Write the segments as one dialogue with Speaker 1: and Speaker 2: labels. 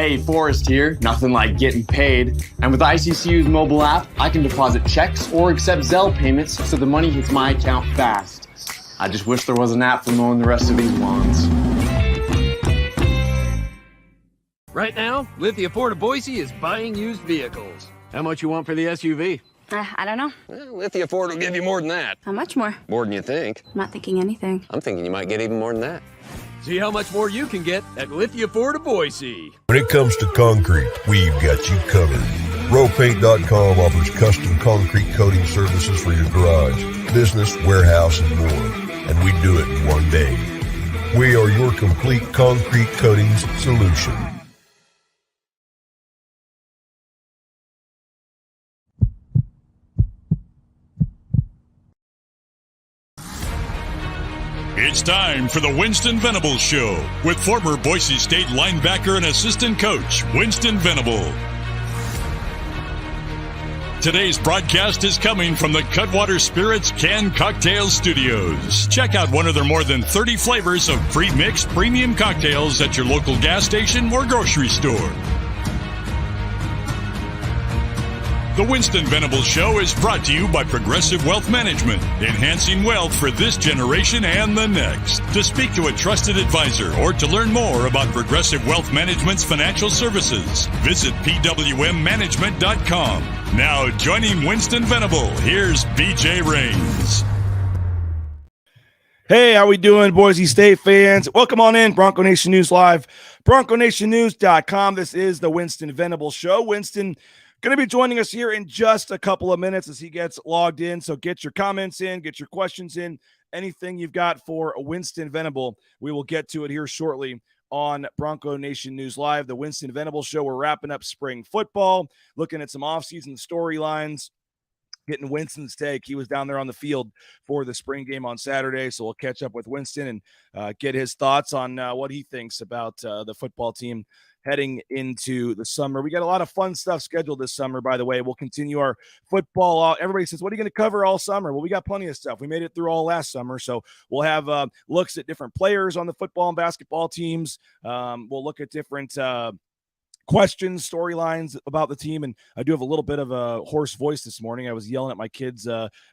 Speaker 1: Hey, Forrest here. Nothing like getting paid. And with ICCU's mobile app, I can deposit checks or accept Zelle payments so the money hits my account fast. I just wish there was an app for mowing the rest of these lawns.
Speaker 2: Right now, Lithia Ford of Boise is buying used vehicles. How much you want for the SUV?
Speaker 3: I don't know.
Speaker 2: Well, Lithia Ford will give you more than that.
Speaker 3: How much more?
Speaker 2: More than you think.
Speaker 3: I'm not thinking anything.
Speaker 2: I'm thinking you might get even more than that. See how much more you can get at Lithia Ford of Boise.
Speaker 4: When it comes to concrete, we've got you covered. RowPaint.com offers custom concrete coating services for your garage, business, warehouse, and more. And we do it in one day. We are your complete concrete coatings solution.
Speaker 5: It's time for the Winston Venable Show with former Boise State linebacker and assistant coach, Winston Venable. Today's broadcast is coming from the Cutwater Spirits Canned Cocktail Studios. Check out one of their more than 30 flavors of pre-mixed premium cocktails at your local gas station or grocery store. The Winston Venable Show is brought to you by Progressive Wealth Management, enhancing wealth for this generation and the next. To speak to a trusted advisor or to learn more about Progressive Wealth Management's financial services, visit pwmmanagement.com. Now joining Winston Venable, here's BJ Rains.
Speaker 6: Hey, how we doing, Boise State fans? Welcome on in, Bronco Nation News Live, BroncoNationNews.com. This is the Winston Venable Show. Winston going to be joining us here in just a couple of minutes as he gets logged in. So get your comments in, get your questions in, anything you've got for Winston Venable. We will get to it here shortly on Bronco Nation News Live, the Winston Venable Show. We're wrapping up spring football, looking at some offseason storylines, getting Winston's take. He was down there on the field for the spring game on Saturday, so we'll catch up with Winston and get his thoughts on what he thinks about the football team heading into the summer. We got a lot of fun stuff scheduled this summer, by the way. We'll continue our football. Everybody says, what are you going to cover all summer? Well, we got plenty of stuff. We made it through all last summer, so we'll have looks at different players on the football and basketball teams. We'll look at different questions, storylines about the team, and I do have a little bit of a hoarse voice this morning. I was yelling at my kids'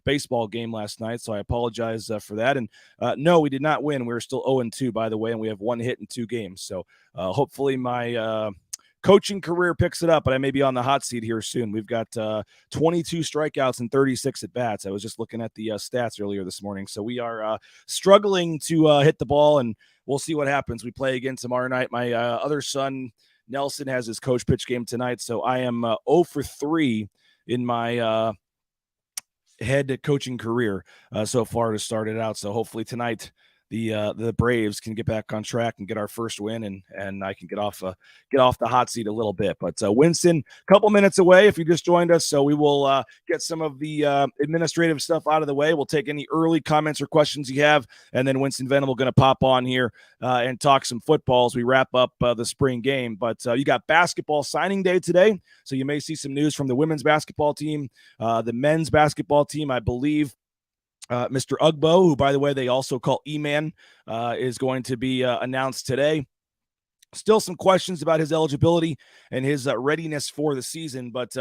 Speaker 6: baseball game last night, so I apologize for that. And no, we did not win. We were still 0-2, by the way, and we have one hit in 2 games. So hopefully my coaching career picks it up, but I may be on the hot seat here soon. We've got 22 strikeouts and 36 at bats. I was just looking at the stats earlier this morning. So we are struggling to hit the ball, and we'll see what happens. We play again tomorrow night. My other son, Nelson, has his coach pitch game tonight, so I am 0 for 3 in my head coaching career so far to start it out. So hopefully tonight the Braves can get back on track and get our first win, and I can get off the hot seat a little bit. But Winston, a couple minutes away if you just joined us, so we will get some of the administrative stuff out of the way. We'll take any early comments or questions you have, and then Winston Venable going to pop on here and talk some football as we wrap up the spring game. But you got basketball signing day today, so you may see some news from the women's basketball team, the men's basketball team, I believe. Mr. Ugbo, who, by the way, they also call E-Man, is going to be announced today. Still some questions about his eligibility and his readiness for the season, but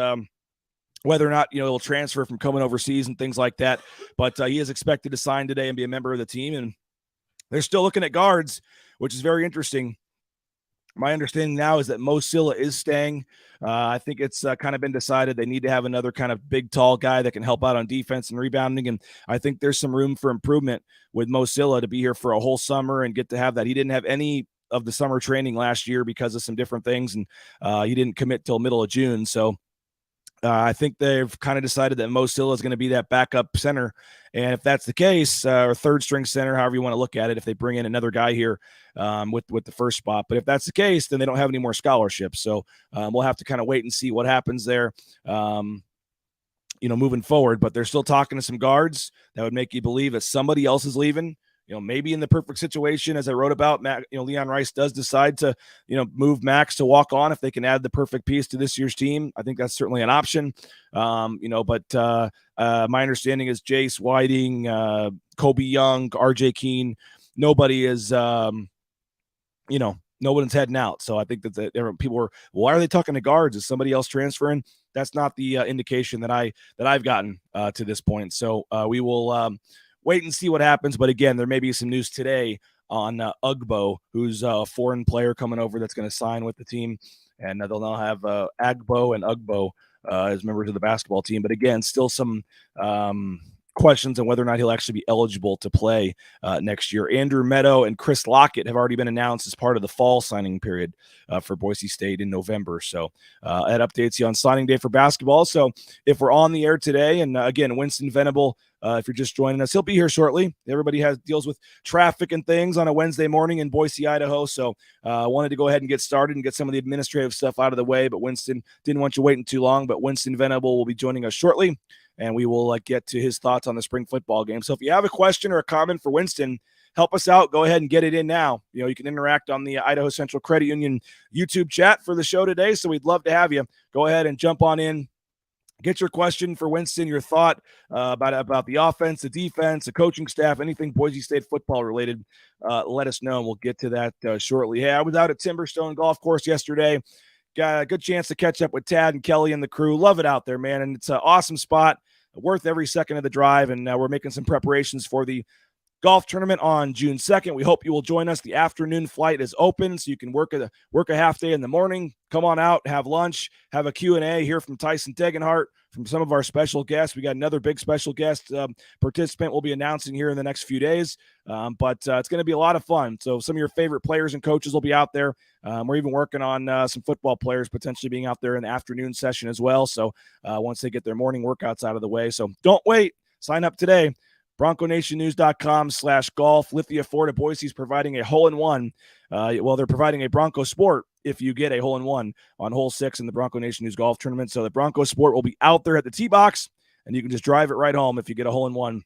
Speaker 6: whether or not, he'll transfer from coming overseas and things like that. But he is expected to sign today and be a member of the team. And they're still looking at guards, which is very interesting. My understanding now is that Mo Silla is staying. I think it's kind of been decided they need to have another kind of big, tall guy that can help out on defense and rebounding. And I think there's some room for improvement with Mo Silla to be here for a whole summer and get to have that. He didn't have any of the summer training last year because of some different things, and he didn't commit till middle of June. So I think they've kind of decided that Mo Silla is going to be that backup center. And if that's the case, or third string center, however you want to look at it, if they bring in another guy here with the first spot. But if that's the case, then they don't have any more scholarships. So we'll have to kind of wait and see what happens there, moving forward. But they're still talking to some guards that would make you believe that somebody else is leaving. Maybe in the perfect situation, as I wrote about, Leon Rice does decide to, move Max to walk on if they can add the perfect piece to this year's team. I think that's certainly an option. But my understanding is Jace Whiting, Kobe Young, RJ Keene, nobody is, no one's heading out. So I think that people were, why are they talking to guards? Is somebody else transferring? That's not the indication that I've gotten to this point. So we will wait and see what happens. But again, there may be some news today on Ugbo, who's a foreign player coming over that's going to sign with the team. And they'll now have Agbo and Ugbo as members of the basketball team. But again, still some questions on whether or not he'll actually be eligible to play next year. Andrew Meadow and Chris Lockett have already been announced as part of the fall signing period for Boise State in November. So that updates you on signing day for basketball. So if we're on the air today, and again, Winston Venable, if you're just joining us, he'll be here shortly. Everybody deals with traffic and things on a Wednesday morning in Boise, Idaho. So I wanted to go ahead and get started and get some of the administrative stuff out of the way. But Winston didn't want you waiting too long. But Winston Venable will be joining us shortly, and we will get to his thoughts on the spring football game. So if you have a question or a comment for Winston, help us out. Go ahead and get it in now. You can interact on the Idaho Central Credit Union YouTube chat for the show today. So we'd love to have you. Go ahead and jump on in. Get your question for Winston, your thought about the offense, the defense, the coaching staff, anything Boise State football related. Let us know, and we'll get to that shortly. Hey, I was out at Timberstone Golf Course yesterday. Got a good chance to catch up with Tad and Kelly and the crew. Love it out there, man, and it's an awesome spot, worth every second of the drive, and we're making some preparations for the golf tournament on June 2nd. We hope you will join us. The afternoon flight is open, so you can work a half day in the morning. Come on out, have lunch, have a Q&A, hear from Tyson Degenhart, from some of our special guests. We got another big special guest participant we'll be announcing here in the next few days. But it's going to be a lot of fun. So some of your favorite players and coaches will be out there. We're even working on some football players potentially being out there in the afternoon session as well. So once they get their morning workouts out of the way. So don't wait. Sign up today. BroncoNationNews.com/golf. Lithia Ford of Boise is providing a hole-in-one. They're providing a Bronco Sport if you get a hole-in-one on hole 6 in the Bronco Nation News Golf Tournament. So the Bronco Sport will be out there at the tee box, and you can just drive it right home if you get a hole-in-one.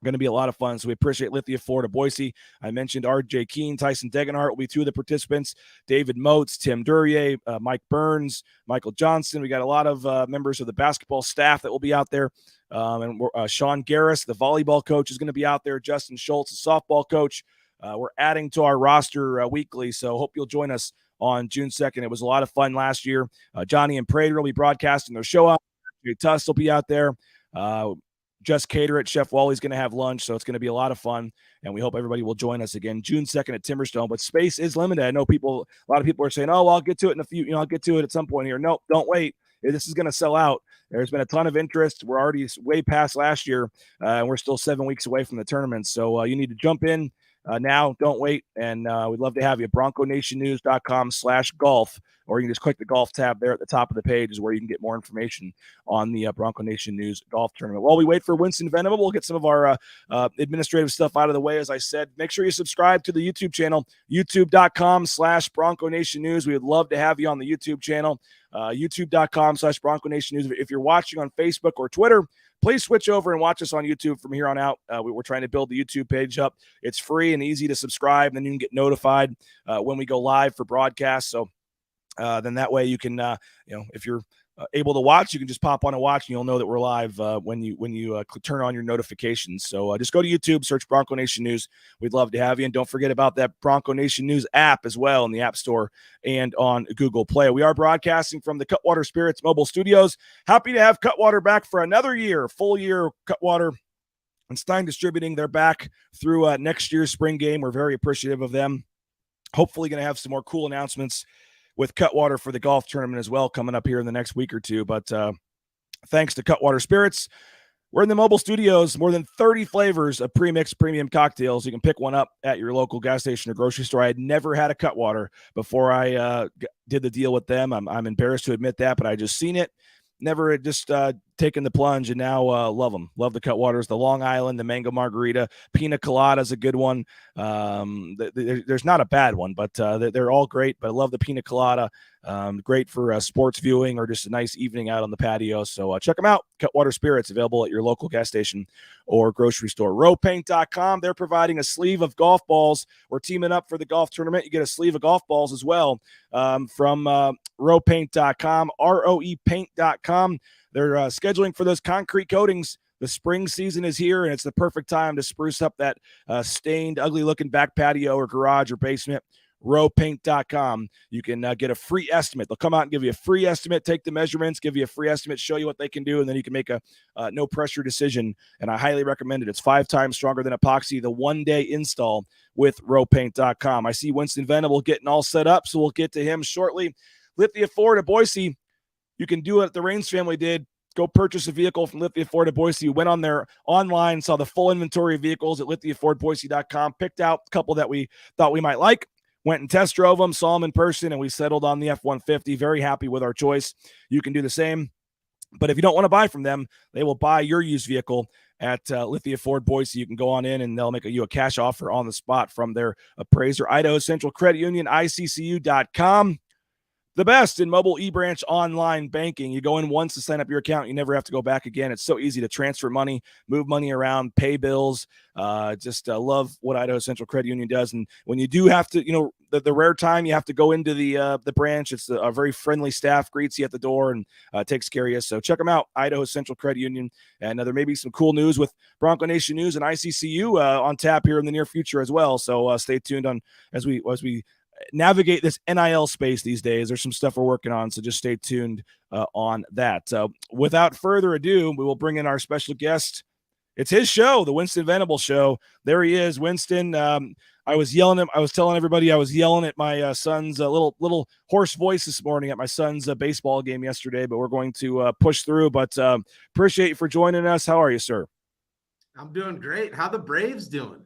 Speaker 6: Going to be a lot of fun. So we appreciate Lithia Ford of Boise. I mentioned R.J. Keene, Tyson Degenhart will be two of the participants. David Moats, Tim Duryea, Mike Burns, Michael Johnson. We got a lot of members of the basketball staff that will be out there. And Sean Garris, the volleyball coach, is going to be out there. Justin Schultz, the softball coach. We're adding to our roster weekly, so hope you'll join us on June 2nd. It was a lot of fun last year. Johnny and Prater will be broadcasting their show out. Tuss will be out there. Just Cater It. Chef Wally's going to have lunch, so it's going to be a lot of fun, and we hope everybody will join us again June 2nd at Timberstone. But space is limited. I know a lot of people are saying, "Oh, well, I'll get to it in a few. I'll get to it at some point here." No, don't wait. This is going to sell out. There's been a ton of interest. We're already way past last year, and we're still 7 weeks away from the tournament. So you need to jump in now. Don't wait, and we'd love to have you. BroncoNationNews.com/golf. Or you can just click the golf tab there at the top of the page is where you can get more information on the Bronco Nation News Golf Tournament. While we wait for Winston Venable, we'll get some of our administrative stuff out of the way. As I said, make sure you subscribe to the YouTube channel, youtube.com/Bronco Nation News. We would love to have you on the YouTube channel, youtube.com/Bronco Nation News. If you're watching on Facebook or Twitter, please switch over and watch us on YouTube from here on out. We're trying to build the YouTube page up. It's free and easy to subscribe, and then you can get notified when we go live for broadcasts. So then that way you can, if you're able to watch, you can just pop on and watch, and you'll know that we're live when you turn on your notifications. So just go to YouTube, search Bronco Nation News. We'd love to have you. And don't forget about that Bronco Nation News app as well in the App Store and on Google Play. We are broadcasting from the Cutwater Spirits Mobile Studios. Happy to have Cutwater back for another year, full year. Cutwater and Stein Distributing, they're back through next year's spring game. We're very appreciative of them. Hopefully going to have some more cool announcements with Cutwater for the golf tournament as well coming up here in the next week or two. But thanks to Cutwater Spirits, we're in the mobile studios. More than 30 flavors of pre-mixed premium cocktails. You can pick one up at your local gas station or grocery store. I had never had a Cutwater before I did the deal with them. I'm embarrassed to admit that, but I just seen it. Never had just taken the plunge, and now love them. Love the Cutwaters, the Long Island, the Mango Margarita, Pina Colada is a good one. There's not a bad one, but they're all great. But I love the Pina Colada. Great for sports viewing or just a nice evening out on the patio. So check them out. Cutwater Spirits, available at your local gas station or grocery store. Rowpaint.com, they're providing a sleeve of golf balls. We're teaming up for the golf tournament. You get a sleeve of golf balls as well from Rowpaint.com, ROEpaint.com. They're scheduling for those concrete coatings. The spring season is here, and it's the perfect time to spruce up that stained, ugly-looking back patio or garage or basement. rowpaint.com. You can get a free estimate. They'll come out and give you a free estimate, take the measurements, give you a free estimate, show you what they can do, and then you can make a no pressure decision. And I highly recommend it. It's 5 times stronger than epoxy, the 1-day install with rowpaint.com. I see Winston Venable getting all set up, so we'll get to him shortly. Lithia Ford of Boise, you can do what the Raines family did. Go purchase a vehicle from Lithia Ford of Boise. You went on there online, saw the full inventory of vehicles at lithiafordboise.com, picked out a couple that we thought we might like, went and test drove them, saw them in person, and we settled on the F-150. Very happy with our choice. You can do the same. But if you don't want to buy from them, they will buy your used vehicle at Lithia Ford Boise. You can go on in and they'll make you a cash offer on the spot from their appraiser. Idaho Central Credit Union, ICCU.com. The best in mobile eBranch online banking. You go in once to sign up your account. You never have to go back again. It's so easy to transfer money, move money around, pay bills. Love what Idaho Central Credit Union does. And when you do have to, the rare time you have to go into the branch, it's a very friendly staff, greets you at the door and takes care of you. So check them out, Idaho Central Credit Union. And there may be some cool news with Bronco Nation News and ICCU on tap here in the near future as well. So stay tuned on as we navigate this NIL space these days. There's some stuff we're working on, so just stay tuned on that. Without further ado, we will bring in our special guest. It's his show, the Winston Venable Show. There he is, Winston. I was telling everybody I was yelling at my son's little hoarse voice this morning at my son's baseball game yesterday, but we're going to push through. But appreciate you for joining us. How are you, sir?
Speaker 7: I'm doing great. How the Braves doing?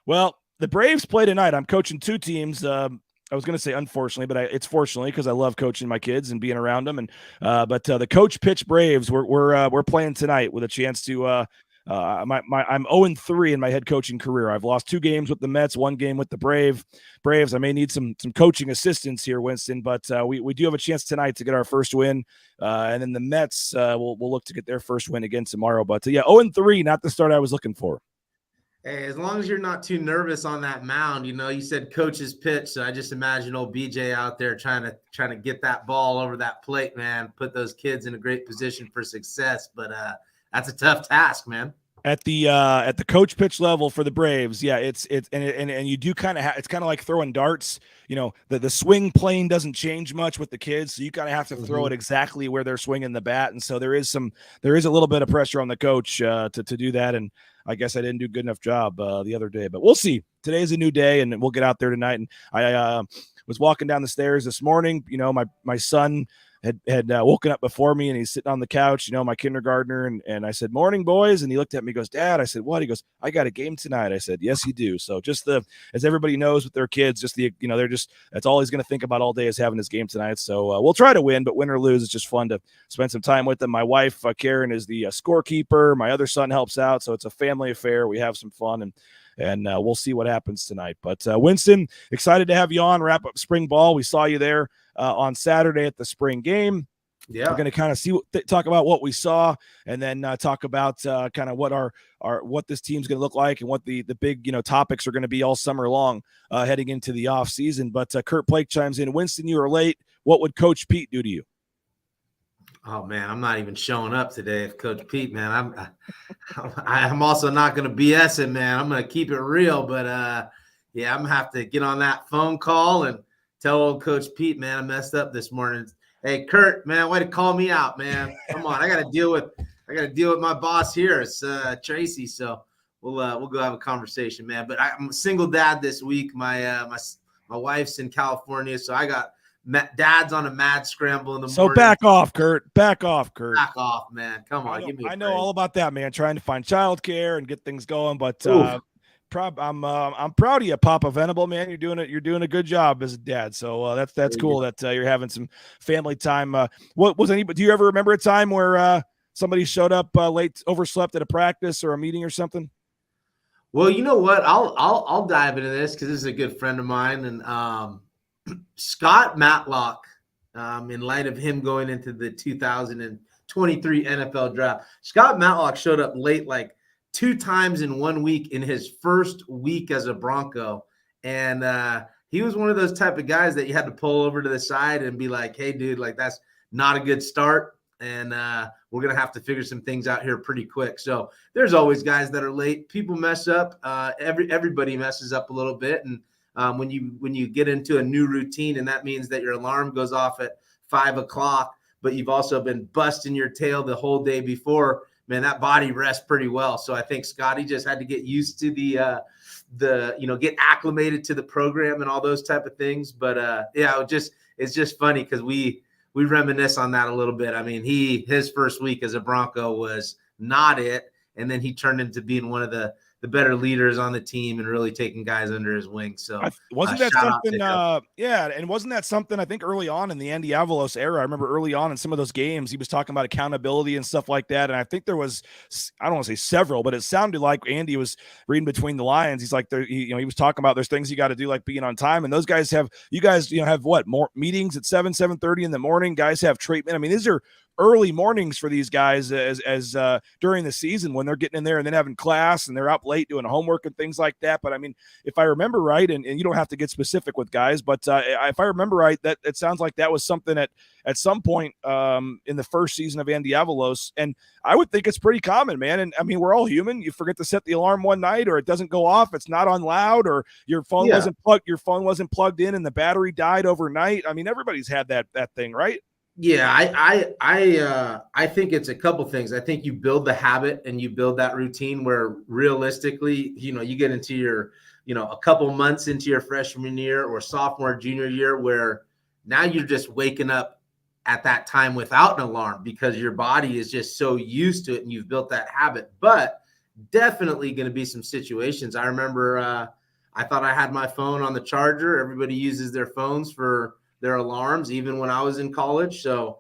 Speaker 6: Well, the Braves play tonight. I'm coaching 2 teams. I was going to say unfortunately, but it's fortunately because I love coaching my kids and being around them. And but the coach pitch Braves, we're playing tonight with a chance to. I'm 0-3 in my head coaching career. I've lost 2 games with the Mets, 1 game with the Braves. I may need some coaching assistance here, Winston, but we do have a chance tonight to get our first win. And then the Mets will look to get their first win again tomorrow. But 0-3, not the start I was looking for.
Speaker 7: Hey, as long as you're not too nervous on that mound, you said coach's pitch. So I just imagine old BJ out there trying to get that ball over that plate, man, put those kids in a great position for success. But that's a tough task, man. At
Speaker 6: the coach pitch level for the Braves, yeah, it's you do kind of it's kind of like throwing darts. The swing plane doesn't change much with the kids, so you kind of have to throw it exactly where they're swinging the bat, and so there is a little bit of pressure on the coach to do that. And I guess I didn't do a good enough job the other day, but we'll see. Today's a new day, and we'll get out there tonight. And I was walking down the stairs this morning. My son had woken up before me, and he's sitting on the couch, my kindergartner. And I said, "Morning, boys." And he looked at me, he goes, "Dad." I said, "What?" He goes, "I got a game tonight." I said, "Yes, you do." So just as everybody knows with their kids, they're just, that's all he's going to think about all day is having his game tonight. So we'll try to win, but win or lose, it's just fun to spend some time with them. My wife, Karen, is the scorekeeper. My other son helps out. So it's a family affair. We have some fun, and we'll see what happens tonight. But Winston, excited to have you on, wrap up spring ball. We saw you there on Saturday at the spring game. Yeah, we're going to kind of talk about what we saw, and then talk about kind of what what this team's going to look like, and what the big topics are going to be all summer long heading into the off season. But Kurt Blake chimes in. Winston, you were late. What would Coach Pete do to you?
Speaker 7: Oh man, I'm not even showing up today. If Coach Pete, man, I'm also not going to BS it, man. I'm going to keep it real, but yeah, I'm going to have to get on that phone call and tell old Coach Pete, man, I messed up this morning. Hey, Kurt, man, way to call me out, man. Come on, I got to deal with my boss here. It's Tracy, so we'll go have a conversation, man. But I'm a single dad this week. My wife's in California, so I got dad's on a mad scramble in the morning.
Speaker 6: So back off, Kurt. Back off,
Speaker 7: man. Come on, give me.
Speaker 6: I know all about that, man. Trying to find childcare and get things going, but I'm proud of you, Papa Venable, man. You're doing a good job as a dad. So that's cool that you're having some family time. Do you ever remember a time where somebody showed up late, overslept at a practice or a meeting or something?
Speaker 7: Well, you know what? I'll dive into this because this is a good friend of mine, and Scott Matlock. In light of him going into the 2023 NFL draft, Scott Matlock showed up late, like 2 times in 1 week in his first week as a Bronco. And he was one of those type of guys that you had to pull over to the side and be like, "Hey, dude, like that's not a good start. And we're going to have to figure some things out here pretty quick." So there's always guys that are late. People mess up. Everybody messes up a little bit. And when you get into a new routine, and that means that your alarm goes off at 5 o'clock, but you've also been busting your tail the whole day before, man, that body rests pretty well. So I think Scotty just had to get used to get acclimated to the program and all those type of things. But it's just funny because we reminisce on that a little bit. I mean, his first week as a Bronco was not it. And then he turned into being one of the better leaders on the team and really taking guys under his wing. So
Speaker 6: wasn't that something? And wasn't that something I think early on in the Andy Avalos era? I remember early on in some of those games, he was talking about accountability and stuff like that. And I think there was, I don't want to say several, but it sounded like Andy was reading between the lines. He's like, he was talking about there's things you got to do, like being on time. And those guys have what, more meetings at 7:30 in the morning. Guys have treatment. I mean, these are early mornings for these guys as during the season when they're getting in there and then having class and they're up late doing homework and things like that. But I mean, if I remember right, and you don't have to get specific with guys, but if I remember right, that it sounds like that was something at some point in the first season of Andy Avalos. And I would think it's pretty common, man. And I mean, we're all human. You forget to set the alarm one night, or it doesn't go off. It's not on loud, or your phone wasn't plugged in and the battery died overnight. I mean, everybody's had that thing, right?
Speaker 7: Yeah, I think it's a couple things. I think you build the habit and you build that routine where realistically, you get into your, a couple months into your freshman year or sophomore, junior year, where now you're just waking up at that time without an alarm because your body is just so used to it and you've built that habit. But definitely going to be some situations. I remember I thought I had my phone on the charger. Everybody uses their phones for their alarms, even when I was in college. So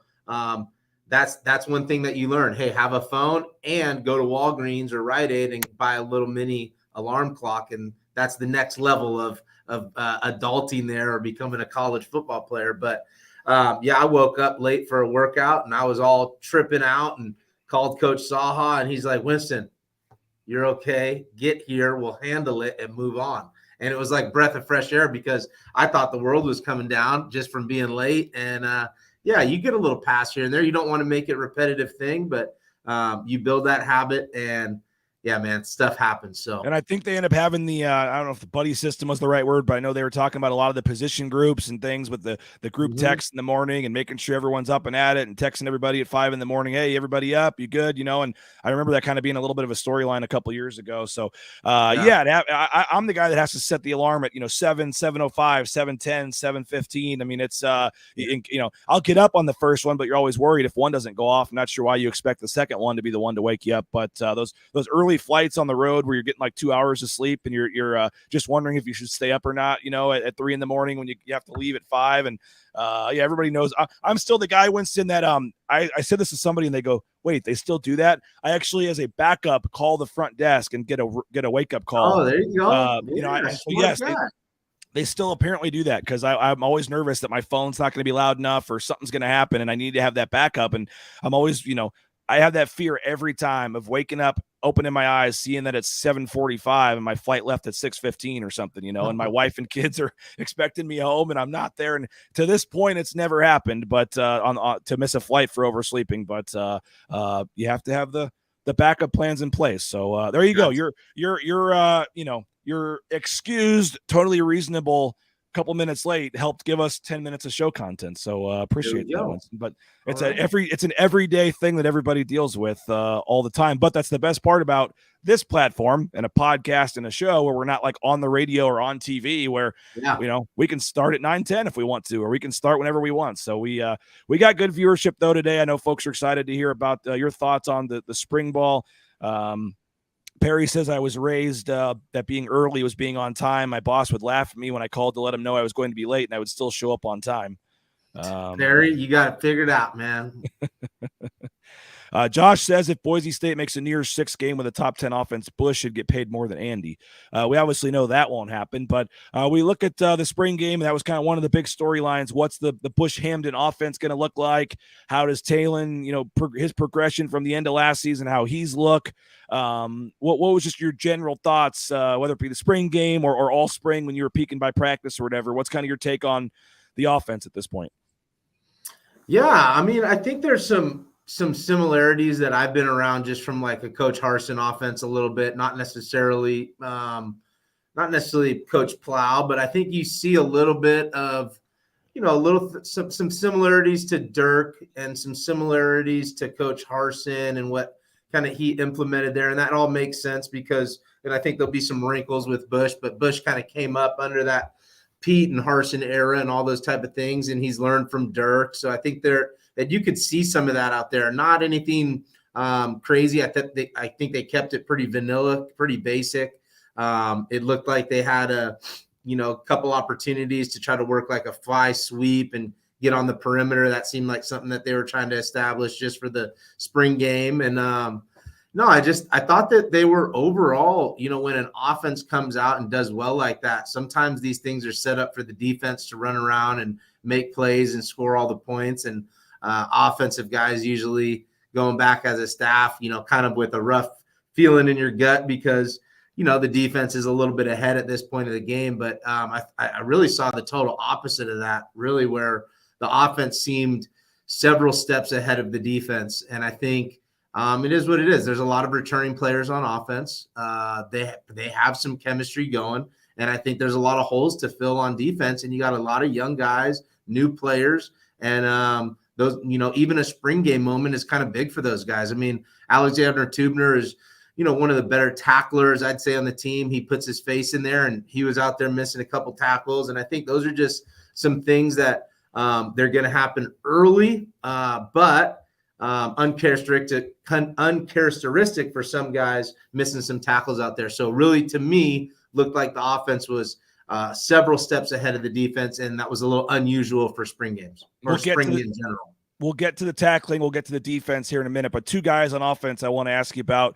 Speaker 7: that's one thing that you learn. Hey, have a phone and go to Walgreens or Rite Aid and buy a little mini alarm clock. And that's the next level of adulting there or becoming a college football player. But I woke up late for a workout and I was all tripping out and called Coach Saha, and he's like, Winston, you're okay. Get here. We'll handle it and move on. And it was like breath of fresh air because I thought the world was coming down just from being late. And you get a little pass here and there. You don't want to make it a repetitive thing, but you build that habit and yeah, man, stuff happens. So,
Speaker 6: and I think they end up having the, I don't know if the buddy system was the right word, but I know they were talking about a lot of the position groups and things with the group text in the morning and making sure everyone's up and at it and texting everybody at 5 a.m. Hey, everybody up, you good? And I remember that kind of being a little bit of a storyline a couple years ago. So I'm the guy that has to set the alarm at, 7, 7:05, 7:10, 7:15. I mean, it's, I'll get up on the first one, but you're always worried if one doesn't go off. I'm not sure why you expect the second one to be the one to wake you up, but those early flights on the road where you're getting like 2 hours of sleep and you're just wondering if you should stay up or not, at 3 a.m. when you have to leave at 5. And everybody knows I'm still the guy, Winston, that I said this to somebody and they go, wait, they still do that? I actually, as a backup, call the front desk and get a wake up call.
Speaker 7: Oh, there you go.
Speaker 6: They still apparently do that because I'm always nervous that my phone's not going to be loud enough or something's going to happen and I need to have that backup. And I'm always, I have that fear every time of waking up, opening my eyes, seeing that it's 7:45 and my flight left at 6:15 or something, and my wife and kids are expecting me home and I'm not there. And to this point, it's never happened, but to miss a flight for oversleeping. But you have to have the backup plans in place. So there you go. You're excused, totally reasonable. Couple minutes late helped give us 10 minutes of show content. So appreciate that one. But it's an everyday thing that everybody deals with all the time. But that's the best part about this platform and a podcast and a show where we're not like on the radio or on TV where, we can start at 9:10 if we want to, or we can start whenever we want. So we got good viewership though today. I know folks are excited to hear about your thoughts on the spring ball. Perry says I was raised that being early was being on time. My boss would laugh at me when I called to let him know I was going to be late, and I would still show up on time.
Speaker 7: Perry, you got it figured out, man.
Speaker 6: Josh says if Boise State makes a near 6 game with a top 10 offense, Bush should get paid more than Andy. We obviously know that won't happen, but we look at the spring game, and that was kind of one of the big storylines. What's the Bush-Hamden offense going to look like? How does Talon, his progression from the end of last season, how he's look? What was just your general thoughts, whether it be the spring game or all spring when you were peaking by practice or whatever? What's kind of your take on the offense at this point?
Speaker 7: Yeah, I mean, I think there's some similarities that I've been around just from like a Coach Harsin offense a little bit, not necessarily not necessarily Coach Plow, but I think you see a little bit of, some similarities to Dirk and some similarities to Coach Harsin and what kind of he implemented there. And that all makes sense because, and I think there'll be some wrinkles with Bush, but Bush kind of came up under that Pete and Harsin era and all those type of things. And he's learned from Dirk. So I think that you could see some of that out there. Not anything crazy. I think they kept it pretty vanilla, pretty basic. It looked like they had a couple opportunities to try to work like a fly sweep and get on the perimeter. That seemed like something that they were trying to establish just for the spring game. And I thought that they were overall, when an offense comes out and does well like that, sometimes these things are set up for the defense to run around and make plays and score all the points. And offensive guys usually going back as a staff, kind of with a rough feeling in your gut because, the defense is a little bit ahead at this point of the game. But I really saw the total opposite of that, really, where the offense seemed several steps ahead of the defense. And I think it is what it is. There's a lot of returning players on offense. They have some chemistry going. And I think there's a lot of holes to fill on defense. And you got a lot of young guys, new players. And those, even a spring game moment is kind of big for those guys. I mean, Alexander Tubner is, one of the better tacklers, I'd say, on the team. He puts his face in there, and he was out there missing a couple tackles. And I think those are just some things that they're going to happen early, but uncharacteristic for some guys missing some tackles out there. So really, to me, looked like the offense was several steps ahead of the defense, and that was a little unusual for spring games or spring in general.
Speaker 6: We'll get to the tackling. We'll get to the defense here in a minute. But two guys on offense I want to ask you about.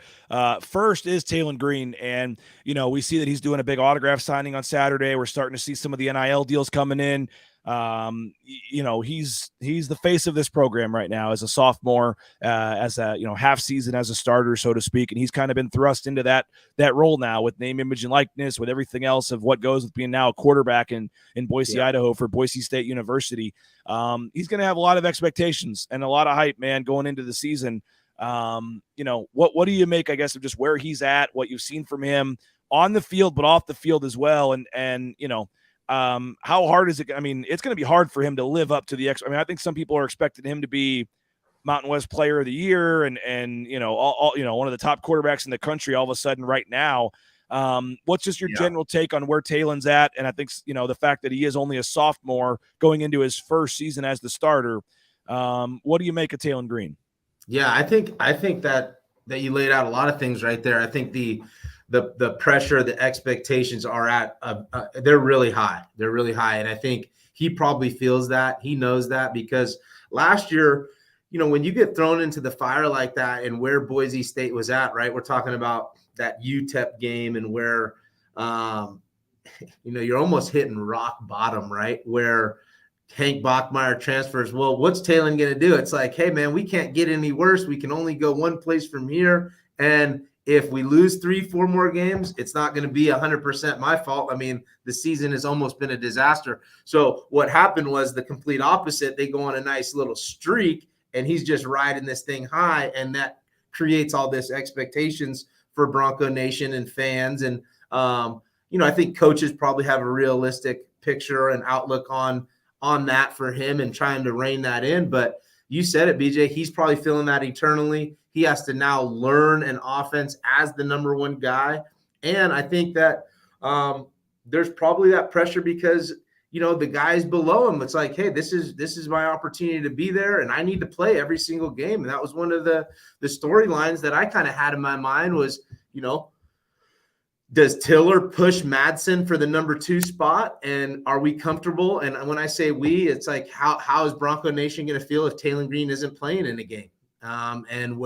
Speaker 6: First is Taylen Green. And, we see that he's doing a big autograph signing on Saturday. We're starting to see some of the NIL deals coming in. He's the face of this program right now as a sophomore, as a, half season as a starter, so to speak. And he's kind of been thrust into that role now with name, image, and likeness, with everything else of what goes with being now a quarterback in Boise, Idaho for Boise State University. He's going to have a lot of expectations and a lot of hype, man, going into the season. What do you make, I guess, of just where he's at, what you've seen from him on the field, but off the field as well? And how hard is it? I mean, it's going to be hard for him to live up to I think some people are expecting him to be Mountain West Player of the Year and one of the top quarterbacks in the country all of a sudden right now. What's just your general take on where Taylen's at? And I think, the fact that he is only a sophomore going into his first season as the starter. What do you make of Taylen Green?
Speaker 7: Yeah, I think that you laid out a lot of things right there. I think the pressure, the expectations are at they're really high. They're really high. And I think he probably feels that. He knows that because last year, when you get thrown into the fire like that and where Boise State was at, right? We're talking about that UTEP game and where, you're almost hitting rock bottom, right? Where Hank Bachmeier transfers. Well, what's Taylen going to do? It's like, hey, man, we can't get any worse. We can only go one place from here. And if we lose 3-4 more games, it's not going to be 100% my fault. I mean, the season has almost been a disaster. So what happened was the complete opposite. They go on a nice little streak, and he's just riding this thing high, and that creates all this expectations for Bronco Nation and fans. And, I think coaches probably have a realistic picture and outlook on that for him and trying to rein that in. But you said it, BJ, he's probably feeling that eternally. He has to now learn an offense as the number one guy. And I think that there's probably that pressure because, the guys below him, it's like, hey, this is my opportunity to be there, and I need to play every single game. And that was one of the storylines that I kind of had in my mind was, does Tiller push Madsen for the number 2 spot? And are we comfortable? And when I say we, it's like, how is Bronco Nation going to feel if Taylen Green isn't playing in a game? And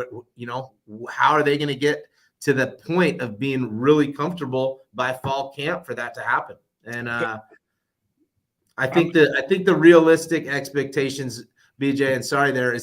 Speaker 7: how are they going to get to the point of being really comfortable by fall camp for that to happen? And I think the realistic expectations, BJ, and sorry, there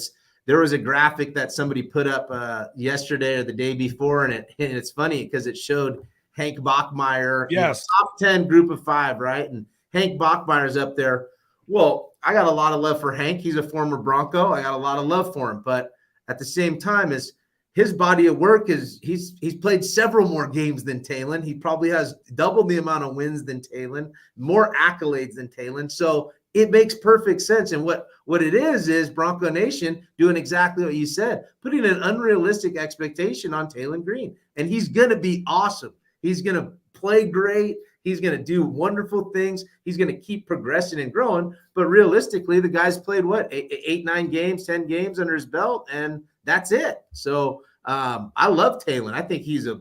Speaker 7: was a graphic that somebody put up yesterday or the day before, and it's funny because it showed Hank Bachmeier, top 10 group of 5, right? And Hank Bachmeier's up there. Well, I got a lot of love for Hank. He's a former Bronco. I got a lot of love for him, but at the same time, is his body of work is he's played several more games than Talon. He probably has double the amount of wins than Talon, more accolades than Talon. So it makes perfect sense. And what it is Bronco Nation doing exactly what you said, putting an unrealistic expectation on Talon Green. And he's going to be awesome. He's going to play great. He's going to do wonderful things. He's going to keep progressing and growing. But realistically, the guy's played what, 8, 9 games, 10 games under his belt, and that's it. So I love Talon. I think he's a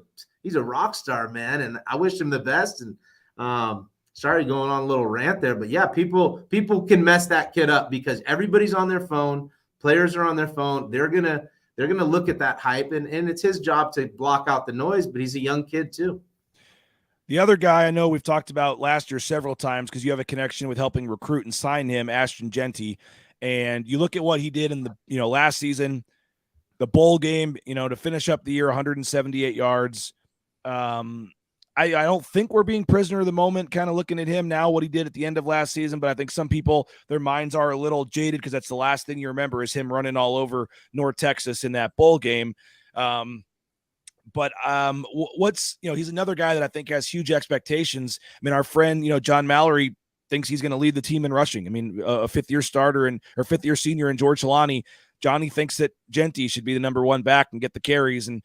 Speaker 7: rock star, man, and I wish him the best. And sorry going on a little rant there, but yeah, people can mess that kid up because everybody's on their phone. Players are on their phone. They're gonna look at that hype, and it's his job to block out the noise. But he's a young kid too.
Speaker 6: The other guy I know we've talked about last year several times because you have a connection with helping recruit and sign him, Ashton Jeanty, and you look at what he did in the last season, the bowl game, to finish up the year, 178 yards. I don't think we're being prisoner of the moment, kind of looking at him now, what he did at the end of last season. But I think some people, their minds are a little jaded because that's the last thing you remember is him running all over North Texas in that bowl game. But he's another guy that I think has huge expectations. I mean, our friend, John Mallory thinks he's going to lead the team in rushing. I mean, a fifth-year starter or fifth-year senior in George Helani. Johnny thinks that Jeanty should be the number one back and get the carries and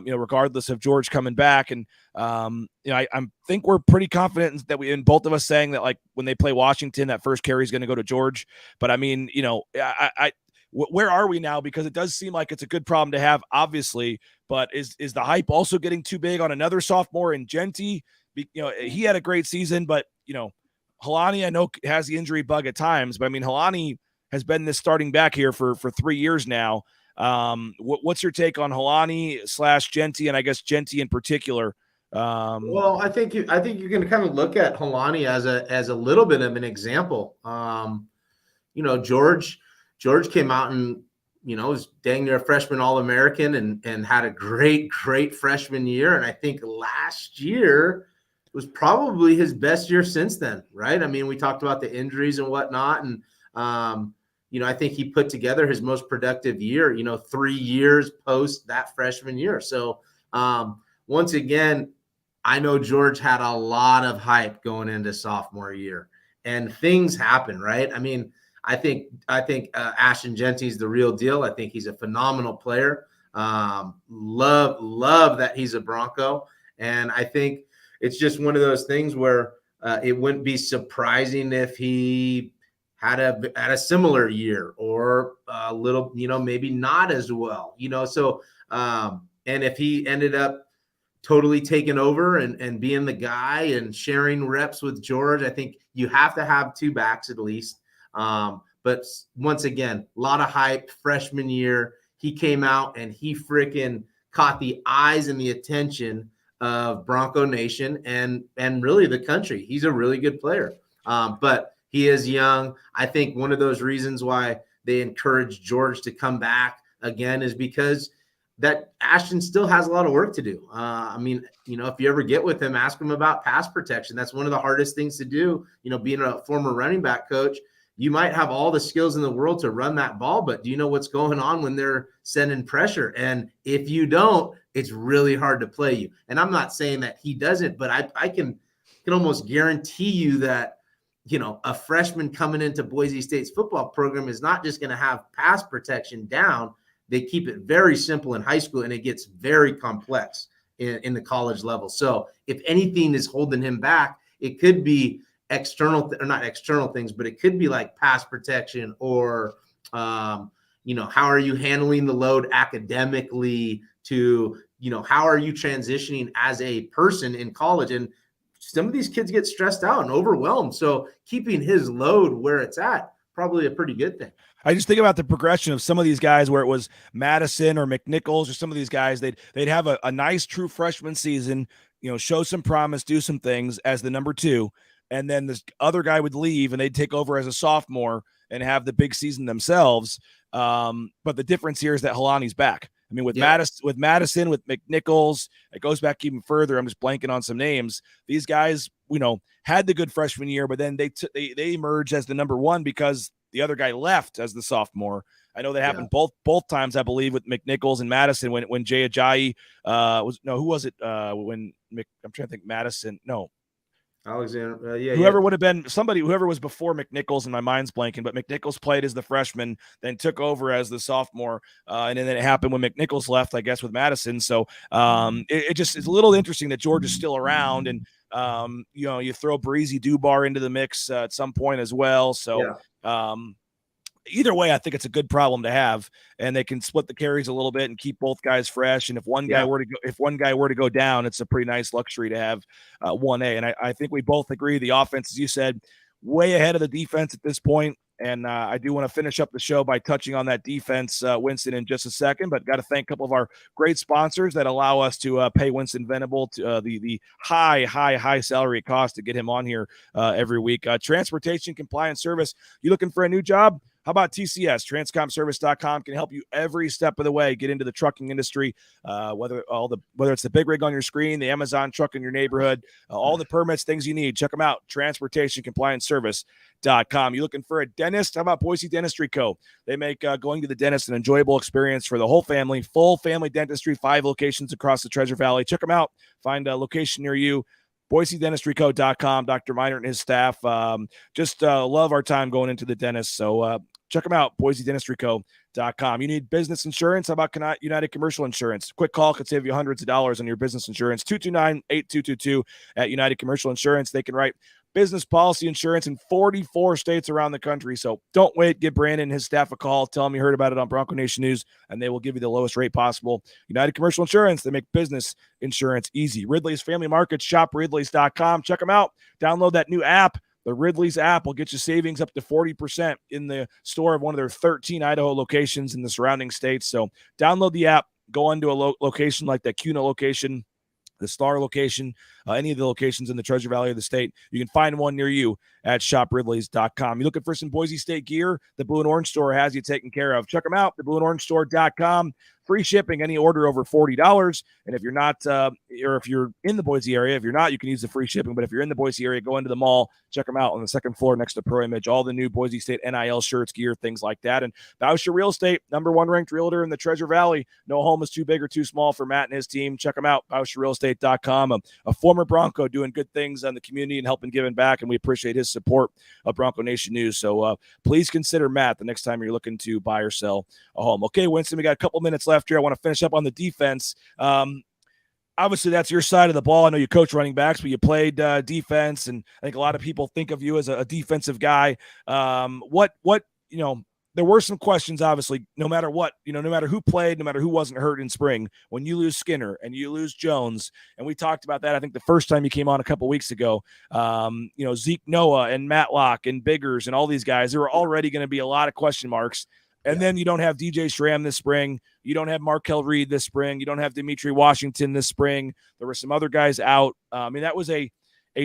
Speaker 6: regardless of George coming back. And, I think we're pretty confident that in both of us saying that, like, when they play Washington, that first carry is going to go to George. But I mean, where are we now? Because it does seem like it's a good problem to have, obviously, but is the hype also getting too big on another sophomore in Jeanty? He had a great season, but, Helani, I know, has the injury bug at times, but I mean, Helani has been this starting back here for 3 years now. What's your take on Helani / Jeanty, and I guess Jeanty in particular?
Speaker 7: Well, I think you're going to kind of look at Helani as a little bit of an example. George came out and was dang near a freshman All-American and had a great freshman year. And I think last year was probably his best year since then, right? I mean, we talked about the injuries and whatnot, and I think he put together his most productive year, 3 years post that freshman year. So once again, I know George had a lot of hype going into sophomore year, and things happen, right? I mean, I think Ashton Jeanty is the real deal. I think he's a phenomenal player. Love that he's a Bronco, and I think it's just one of those things where it wouldn't be surprising if he had a similar year or a little, maybe not as well, so and if he ended up totally taking over and being the guy and sharing reps with George, I think you have to have 2 backs at least. But once again, a lot of hype freshman year. He came out and he freaking caught the eyes and the attention of Bronco Nation and really the country. He's a really good player. But he is young. I think one of those reasons why they encouraged George to come back again is because that Ashton still has a lot of work to do. I mean, if you ever get with him, ask him about pass protection. That's one of the hardest things to do. Being a former running back coach, you might have all the skills in the world to run that ball, but do you know what's going on when they're sending pressure? And if you don't, it's really hard to play you. And I'm not saying that he doesn't, but I can almost guarantee you that, a freshman coming into Boise State's football program is not just going to have pass protection down. They keep it very simple in high school, and it gets very complex in the college level. So if anything is holding him back, it could be not external things, but it could be like pass protection or, how are you handling the load academically to, how are you transitioning as a person in college? And some of these kids get stressed out and overwhelmed. So keeping his load where it's at, probably a pretty good thing.
Speaker 6: I just think about the progression of some of these guys where it was Madison or McNichols or some of these guys, they'd have a nice true freshman season, show some promise, do some things as the number 2. And then this other guy would leave and they'd take over as a sophomore and have the big season themselves. But the difference here is that Helani's back. I mean, with Madison, with McNichols, it goes back even further. I'm just blanking on some names. These guys, had the good freshman year, but then they emerged as the number 1 because the other guy left as the sophomore. I know that happened both times, I believe, with McNichols and Madison when Jay Ajayi who was it? I'm trying to think. Madison, no.
Speaker 7: Alexander,
Speaker 6: whoever would have been whoever was before McNichols, and my mind's blanking, but McNichols played as the freshman, then took over as the sophomore, and then it happened when McNichols left, I guess, with Madison. So it just is a little interesting that George is still around, and you throw Breezy Dubar into the mix at some point as well. So either way, I think it's a good problem to have, and they can split the carries a little bit and keep both guys fresh. And if one guy were to go down, it's a pretty nice luxury to have 1A. And I think we both agree the offense, as you said, way ahead of the defense at this point. And I do want to finish up the show by touching on that defense, Winston, in just a second. But got to thank a couple of our great sponsors that allow us to pay Winston Venable to, the high salary cost to get him on here every week. Transportation Compliance Service. You looking for a new job? How about TCS? Transcomservice.com can help you every step of the way get into the trucking industry, whether it's the big rig on your screen, the Amazon truck in your neighborhood, all the permits, things you need. Check them out, transportationcomplianceservice.com. You looking for a dentist? How about Boise Dentistry Co.? They make going to the dentist an enjoyable experience for the whole family. Full family dentistry, 5 locations across the Treasure Valley. Check them out. Find a location near you. BoiseDentistryCo.com. Dr. Meinert and his staff just love our time going into the dentist. So check them out, BoiseDentistryCo.com. You need business insurance? How about United Commercial Insurance? Quick call could save you hundreds of dollars on your business insurance. 229-8222 at United Commercial Insurance. They can write business policy insurance in 44 states around the country. So don't wait. Give Brandon and his staff a call. Tell them you heard about it on Bronco Nation News, and they will give you the lowest rate possible. United Commercial Insurance, they make business insurance easy. Ridley's Family Markets, shopridleys.com. Check them out. Download that new app. The Ridley's app will get you savings up to 40% in the store of one of their 13 Idaho locations in the surrounding states. So download the app, go onto a location like the CUNA location, the Star location, any of the locations in the Treasure Valley of the state. You can find one near you at shopridleys.com. You looking for some Boise State gear? The Blue and Orange Store has you taken care of. Check them out, theblueandorangestore.com. Free shipping, any order over $40. And if you're not, or if you're in the Boise area, if you're not, you can use the free shipping. But if you're in the Boise area, go into the mall, check them out on the second floor next to Pro Image. All the new Boise State NIL shirts, gear, things like that. And Bauscher Real Estate, #1 ranked realtor in the Treasure Valley. No home is too big or too small for Matt and his team. Check them out, BauscherRealEstate.com. A former Bronco doing good things on the community and helping giving back, and we appreciate his support of Bronco Nation News. So please consider Matt the next time you're looking to buy or sell a home. Okay, Winston, we got a couple minutes left here. I want to finish up on the defense. Obviously, that's your side of the ball. I know you coach running backs, but you played defense, and I think a lot of people think of you as a defensive guy. There were some questions, obviously, no matter what, no matter who played, no matter who wasn't hurt in spring, when you lose Skinner and you lose Jones, and we talked about that, I think the first time you came on a couple weeks ago, Zeke Noah and Matlock and Biggers and all these guys, there were already going to be a lot of question marks. And then you don't have DJ Schramm this spring. You don't have Markel Reed this spring. You don't have Dimitri Washington this spring. There were some other guys out. That was a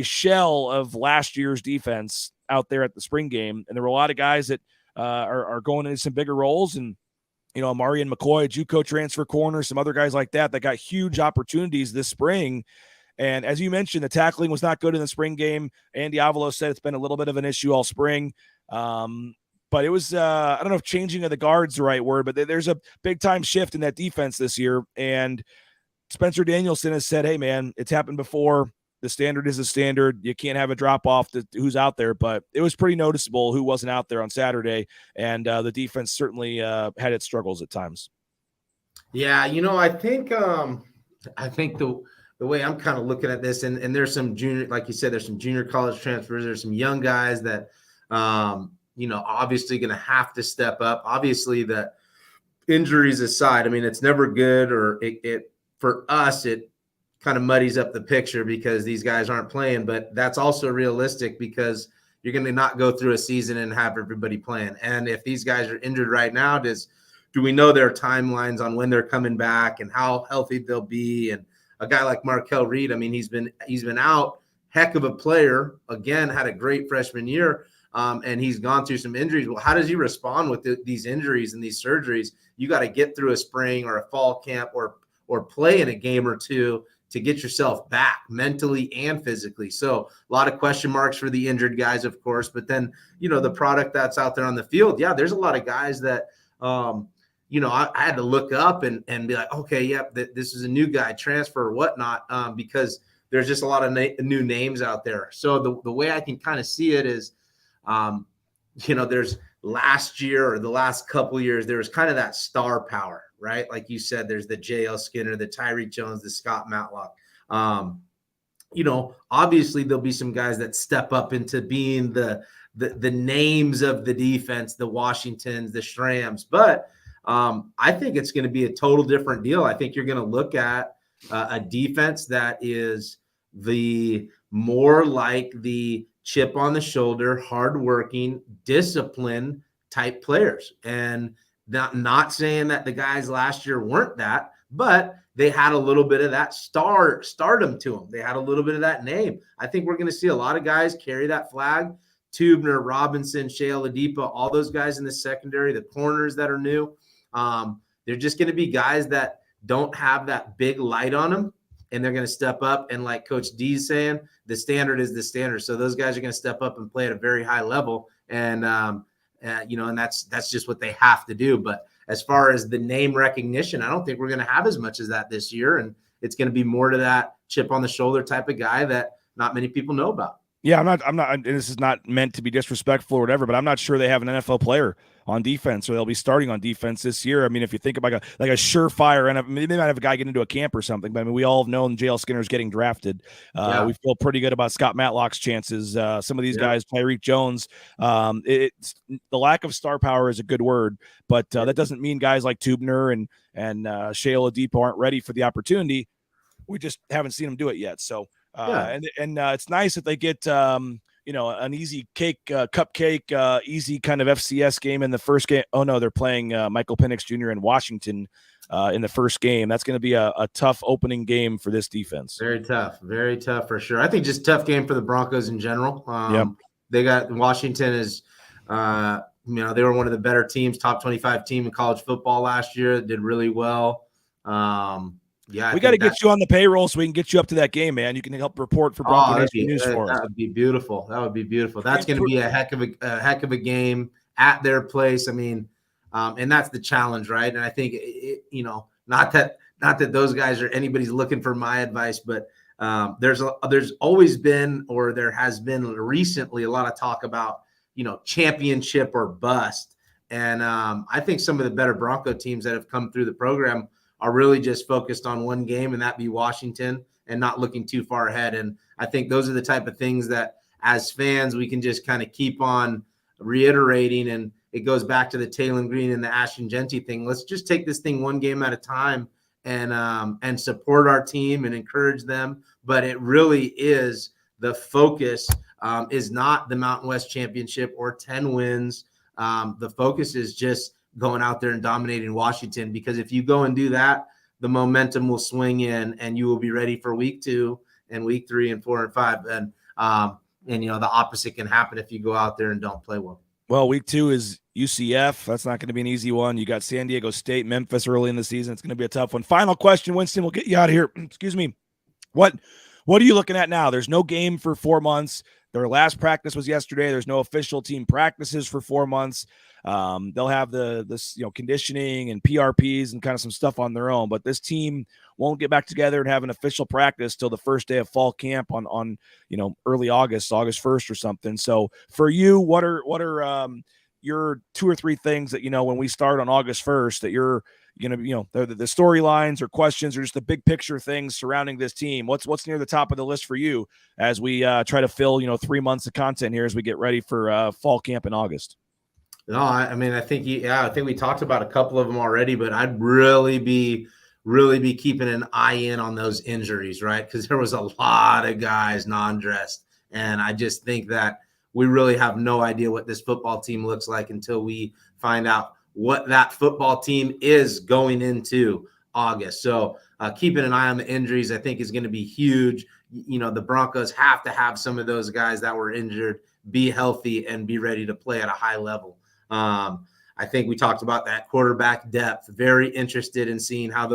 Speaker 6: shell of last year's defense out there at the spring game. And there were a lot of guys that are going into some bigger roles. And, Marion McCoy, a JUCO transfer corner, some other guys like that got huge opportunities this spring. And as you mentioned, the tackling was not good in the spring game. Andy Avalos said it's been a little bit of an issue all spring. But it was, I don't know if changing of the guard's the right word, but there's a big-time shift in that defense this year. And Spencer Danielson has said, hey, man, it's happened before. The standard is a standard. You can't have a drop-off to who's out there. But it was pretty noticeable who wasn't out there on Saturday. And the defense certainly had its struggles at times.
Speaker 7: Yeah, I think the way I'm kind of looking at this, and there's some junior, like you said, there's some junior college transfers. There's some young guys that obviously going to have to step up. Obviously, the injuries aside, it's never good, or it for us, it kind of muddies up the picture because these guys aren't playing. But that's also realistic because you're going to not go through a season and have everybody playing. And if these guys are injured right now, do we know their timelines on when they're coming back and how healthy they'll be? And a guy like Markel Reed, he's been out, heck of a player. Again, had a great freshman year. And he's gone through some injuries. Well, how does he respond with these injuries and these surgeries? You got to get through a spring or a fall camp or play in a game or two to get yourself back mentally and physically. So a lot of question marks for the injured guys, of course. But then, the product that's out there on the field, there's a lot of guys that I had to look up and be like, okay, yep, this is a new guy, transfer or whatnot, because there's just a lot of new names out there. So the way I can kind of see it is, there's last year or the last couple of years, there was kind of that star power, right? Like you said, there's the J.L. Skinner, the Tyreek Jones, the Scott Matlock. Obviously there'll be some guys that step up into being the names of the defense, the Washingtons, the Shrams. But I think it's going to be a total different deal. I think you're going to look at a defense that is the more like the chip on the shoulder, hardworking, disciplined type players. And not saying that the guys last year weren't that, but they had a little bit of that stardom to them. They had a little bit of that name. I think we're going to see a lot of guys carry that flag. Tubner, Robinson, Shea Oladipo, all those guys in the secondary, the corners that are new. They're just going to be guys that don't have that big light on them, and they're going to step up. And like Coach D's saying, the standard is the standard. So those guys are going to step up and play at a very high level. And, and that's just what they have to do. But as far as the name recognition, I don't think we're going to have as much as that this year. And it's going to be more to that chip on the shoulder type of guy that not many people know about.
Speaker 6: Yeah, I'm not, and this is not meant to be disrespectful or whatever, but I'm not sure they have an NFL player on defense, or they'll be starting on defense this year. I mean, if you think about like a surefire, and they might have a guy get into a camp or something, but I mean, we all have known J.L. Skinner's getting drafted. We feel pretty good about Scott Matlock's chances. Some of these guys, Tyreek Jones, it's the lack of star power is a good word, but that doesn't mean guys like Tubner and Shea Oladipo aren't ready for the opportunity. We just haven't seen them do it yet. So, and it's nice that they get, an easy cupcake, easy kind of FCS game in the first game. Oh no, they're playing Michael Penix Jr. in Washington in the first game. That's going to be a tough opening game for this defense.
Speaker 7: Very tough for sure. I think just tough game for the Broncos in general. They got Washington is, they were one of the better teams, top 25 team in college football last year. Did really well. We
Speaker 6: got to get you on the payroll so we can get you up to that game, man. You can help report for Bronco Nation News for us.
Speaker 7: That would be beautiful. That's going to be a heck of a game at their place. I mean, and that's the challenge, right? And I think not that those guys or anybody's looking for my advice, but there's always been, or there has been recently, a lot of talk about championship or bust. And I think some of the better Bronco teams that have come through the program are really just focused on one game, and that be Washington, and not looking too far ahead. And I think those are the type of things that as fans, we can just kind of keep on reiterating. And it goes back to the Taylor Green and the Ashton Genty thing. Let's just take this thing one game at a time and support our team and encourage them. But it really is the focus is not the Mountain West Championship or 10 wins. The focus is just going out there and dominating Washington, because if you go and do that, the momentum will swing in and you will be ready for week 2 and week 3 and 4 and 5. And the opposite can happen if you go out there and don't play well.
Speaker 6: Well, week 2 is UCF. That's not going to be an easy one. You got San Diego State, Memphis early in the season. It's going to be a tough one. Final question, Winston, we'll get you out of here. Excuse me. What are you looking at now? There's no game for 4 months. Their last practice was yesterday. There's no official team practices for 4 months. They'll have this conditioning and PRPs and kind of some stuff on their own, but this team won't get back together and have an official practice till the first day of fall camp on early August 1st or something. So for you, what are your 2 or 3 things that when we start on August 1st that you're going to the storylines or questions or just the big picture things surrounding this team? What's near the top of the list for you as we try to fill 3 months of content here as we get ready for fall camp in August?
Speaker 7: No, I mean, I think we talked about a couple of them already, but I'd really be keeping an eye in on those injuries, right? Because there was a lot of guys non-dressed, and I just think that we really have no idea what this football team looks like until we find out what that football team is going into August. So keeping an eye on the injuries, I think, is going to be huge. The Broncos have to have some of those guys that were injured be healthy and be ready to play at a high level. I think we talked about that quarterback depth. Very interested in seeing how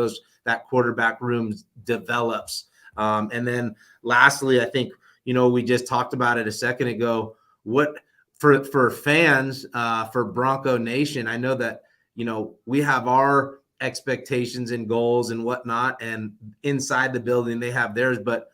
Speaker 7: that quarterback room develops. And then lastly, I think, we just talked about it a second ago. What for fans, for Bronco Nation, I know that, we have our expectations and goals and whatnot, and inside the building they have theirs. But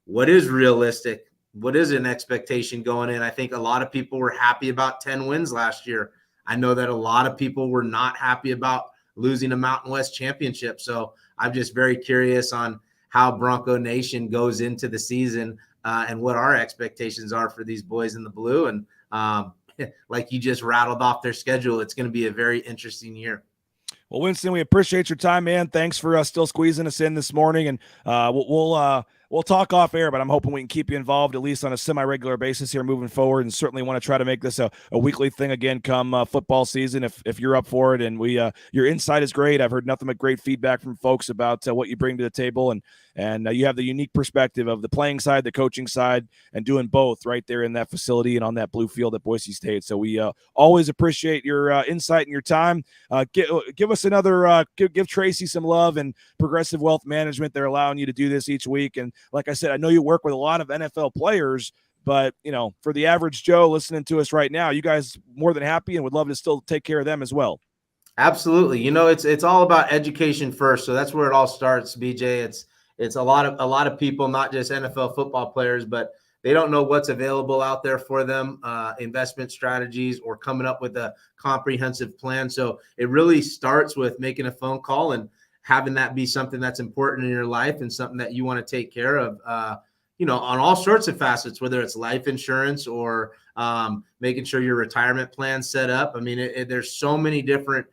Speaker 7: what is realistic? What is an expectation going in? I think a lot of people were happy about 10 wins last year. I know that a lot of people were not happy about losing a Mountain West championship. So I'm just very curious on how Bronco Nation goes into the season and what our expectations are for these boys in the blue. And like you just rattled off their schedule, it's going to be a very interesting year.
Speaker 6: Well, Winston, we appreciate your time, man. Thanks for still squeezing us in this morning, and we'll talk off air, but I'm hoping we can keep you involved at least on a semi-regular basis here moving forward, and certainly want to try to make this a weekly thing again come football season if you're up for it. And your insight is great. I've heard nothing but great feedback from folks about what you bring to the table, and you have the unique perspective of the playing side, the coaching side, and doing both right there in that facility and on that blue field at Boise State. So we always appreciate your insight and your time. Give us another give Tracy some love and Progressive Wealth Management. They're allowing you to do this each week. And like I said, I know you work with a lot of NFL players, but for the average Joe listening to us right now, you guys more than happy and would love to still take care of them as well.
Speaker 7: Absolutely. It's all about education first. So that's where it all starts, BJ. It's a lot of people, not just NFL football players, but they don't know what's available out there for them, investment strategies, or coming up with a comprehensive plan. So it really starts with making a phone call and having that be something that's important in your life and something that you want to take care of, on all sorts of facets, whether it's life insurance or making sure your retirement plan's set up. I mean, there's so many different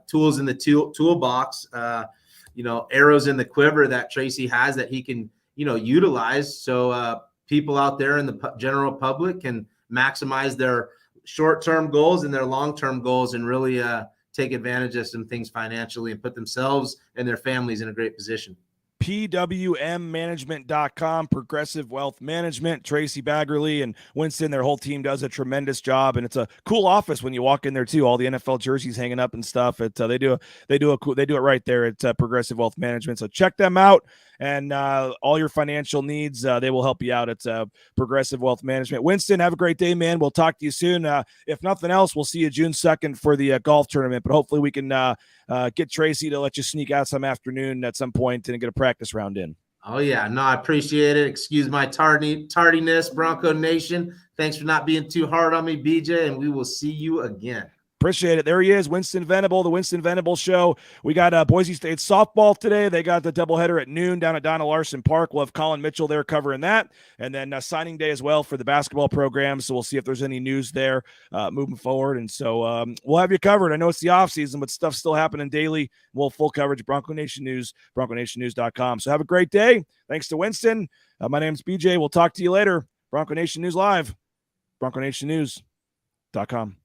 Speaker 7: tools in the toolbox, arrows in the quiver that Tracy has that he can, utilize. So people out there in the general public can maximize their short-term goals and their long-term goals and really take advantage of some things financially and put themselves and their families in a great position.
Speaker 6: PWMmanagement.com, Progressive Wealth Management. Tracy Baggerly and Winston, their whole team does a tremendous job, and it's a cool office when you walk in there too. All the NFL jerseys hanging up and stuff. They do it right there at Progressive Wealth Management. So check them out, and all your financial needs, they will help you out at Progressive Wealth Management. Winston, have a great day, man. We'll talk to you soon. If nothing else, we'll see you June 2nd for the golf tournament, but hopefully we can get Tracy to let you sneak out some afternoon at some point and get a practice round in.
Speaker 7: Oh, yeah. No, I appreciate it. Excuse my tardiness, Bronco Nation. Thanks for not being too hard on me, BJ, and we will see you again.
Speaker 6: Appreciate it. There he is, Winston Venable, the Winston Venable Show. We got Boise State softball today. They got the doubleheader at noon down at Donna Larson Park. We'll have Colin Mitchell there covering that. And then signing day as well for the basketball program. So we'll see if there's any news there moving forward. And so we'll have you covered. I know it's the offseason, but stuff's still happening daily. We'll have full coverage, Bronco Nation News, BroncoNationNews.com. So have a great day. Thanks to Winston. My name's BJ. We'll talk to you later. Bronco Nation News Live, BroncoNationNews.com.